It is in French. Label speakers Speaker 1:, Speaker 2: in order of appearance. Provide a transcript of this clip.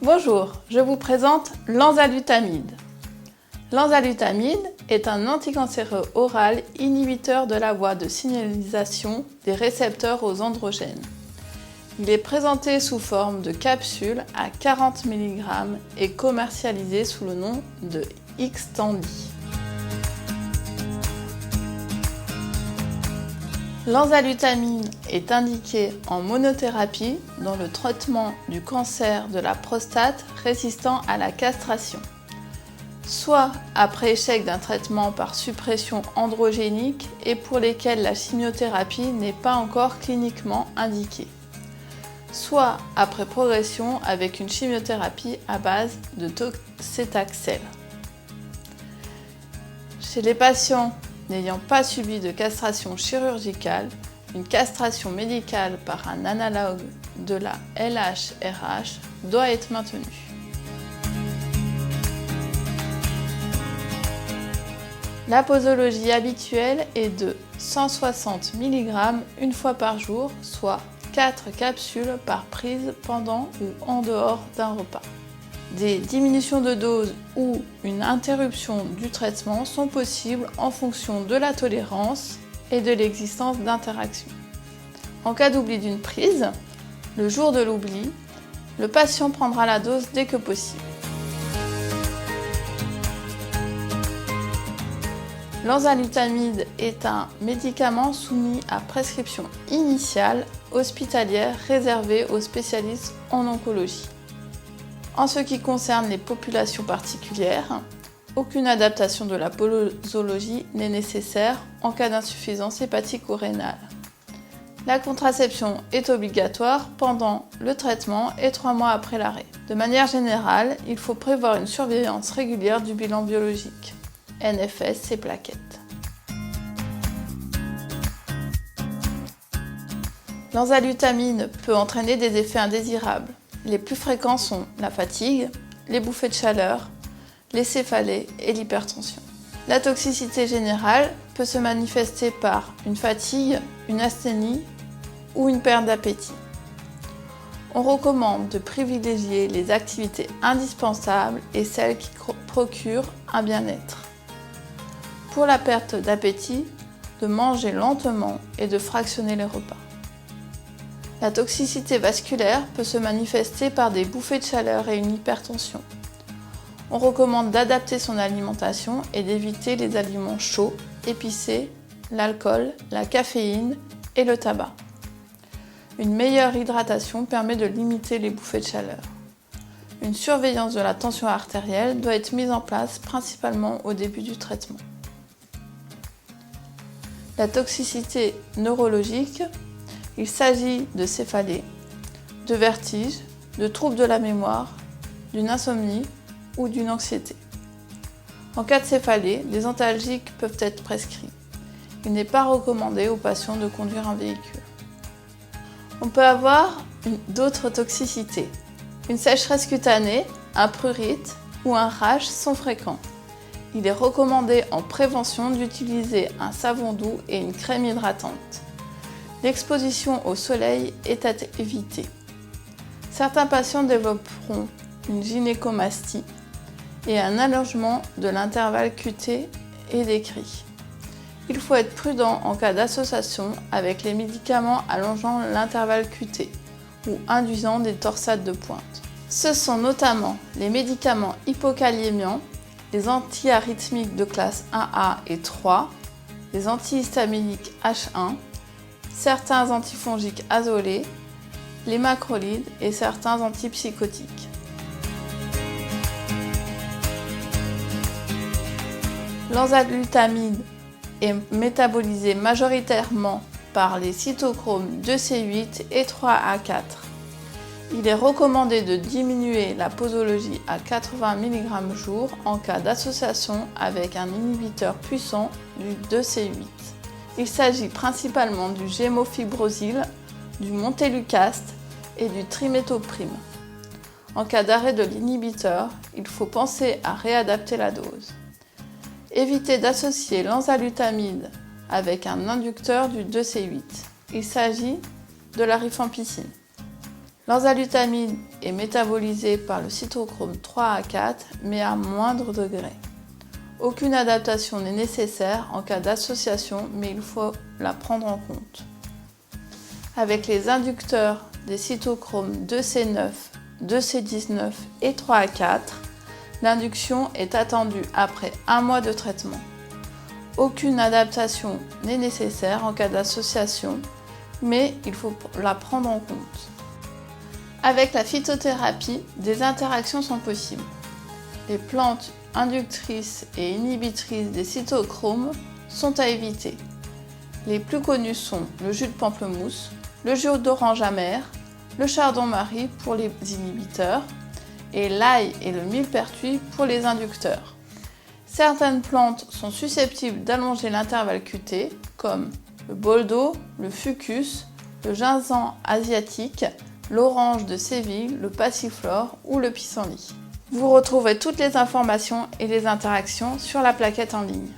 Speaker 1: Bonjour, je vous présente l'enzalutamide. L'enzalutamide est un anticancéreux oral inhibiteur de la voie de signalisation des récepteurs aux androgènes. Il est présenté sous forme de capsule à 40 mg et commercialisé sous le nom de Xtandi. L'enzalutamide est indiqué en monothérapie dans le traitement du cancer de la prostate résistant à la castration, soit après échec d'un traitement par suppression androgénique et pour lesquels la chimiothérapie n'est pas encore cliniquement indiquée, soit après progression avec une chimiothérapie à base de docétaxel. Chez les patients n'ayant pas subi de castration chirurgicale, une castration médicale par un analogue de la LHRH doit être maintenue. La posologie habituelle est de 160 mg une fois par jour, soit 4 capsules par prise pendant ou en dehors d'un repas. Des diminutions de dose ou une interruption du traitement sont possibles en fonction de la tolérance et de l'existence d'interactions. En cas d'oubli d'une prise, le jour de l'oubli, le patient prendra la dose dès que possible. L'enzalutamide est un médicament soumis à prescription initiale hospitalière réservée aux spécialistes en oncologie. En ce qui concerne les populations particulières, aucune adaptation de la posologie n'est nécessaire en cas d'insuffisance hépatique ou rénale. La contraception est obligatoire pendant le traitement et 3 mois après l'arrêt. De manière générale, il faut prévoir une surveillance régulière du bilan biologique, NFS et plaquettes. L'enzalutamide peut entraîner des effets indésirables. Les plus fréquents sont la fatigue, les bouffées de chaleur, les céphalées et l'hypertension. La toxicité générale peut se manifester par une fatigue, une asthénie ou une perte d'appétit. On recommande de privilégier les activités indispensables et celles qui procurent un bien-être. Pour la perte d'appétit, de manger lentement et de fractionner les repas. La toxicité vasculaire peut se manifester par des bouffées de chaleur et une hypertension. On recommande d'adapter son alimentation et d'éviter les aliments chauds, épicés, l'alcool, la caféine et le tabac. Une meilleure hydratation permet de limiter les bouffées de chaleur. Une surveillance de la tension artérielle doit être mise en place principalement au début du traitement. La toxicité neurologique, il s'agit de céphalées, de vertiges, de troubles de la mémoire, d'une insomnie ou d'une anxiété. En cas de céphalée, des antalgiques peuvent être prescrits. Il n'est pas recommandé aux patients de conduire un véhicule. On peut avoir d'autres toxicités. Une sécheresse cutanée, un prurite ou un rash sont fréquents. Il est recommandé en prévention d'utiliser un savon doux et une crème hydratante. L'exposition au soleil est à éviter. Certains patients développeront une gynécomastie et un allongement de l'intervalle QT est décrit. Il faut être prudent en cas d'association avec les médicaments allongeant l'intervalle QT ou induisant des torsades de pointe. Ce sont notamment les médicaments hypokaliémiants, les antiarythmiques de classe 1A et 3, les antihistaminiques H1, certains antifongiques azolés, les macrolides et certains antipsychotiques. L'enzalutamide est métabolisé majoritairement par les cytochromes 2C8 et 3A4. Il est recommandé de diminuer la posologie à 80 mg jour en cas d'association avec un inhibiteur puissant du 2C8. Il s'agit principalement du gémofibrosil, du montelukast et du trimétoprime. En cas d'arrêt de l'inhibiteur, il faut penser à réadapter la dose. Évitez d'associer l'enzalutamide avec un inducteur du 2C8. Il s'agit de la rifampicine. L'enzalutamide est métabolisée par le cytochrome 3A4 mais à moindre degré. Aucune adaptation n'est nécessaire en cas d'association, mais il faut la prendre en compte. Avec les inducteurs des cytochromes 2C9, 2C19 et 3A4, l'induction est attendue après 1 mois de traitement. Aucune adaptation n'est nécessaire en cas d'association, mais il faut la prendre en compte. Avec la phytothérapie, des interactions sont possibles. Les plantes inductrices et inhibitrices des cytochromes sont à éviter. Les plus connus sont le jus de pamplemousse, le jus d'orange amer, le chardon-marie pour les inhibiteurs et l'ail et le millepertuis pour les inducteurs. Certaines plantes sont susceptibles d'allonger l'intervalle QT comme le boldo, le fucus, le ginseng asiatique, l'orange de Séville, le passiflore ou le pissenlit. Vous retrouvez toutes les informations et les interactions sur la plaquette en ligne.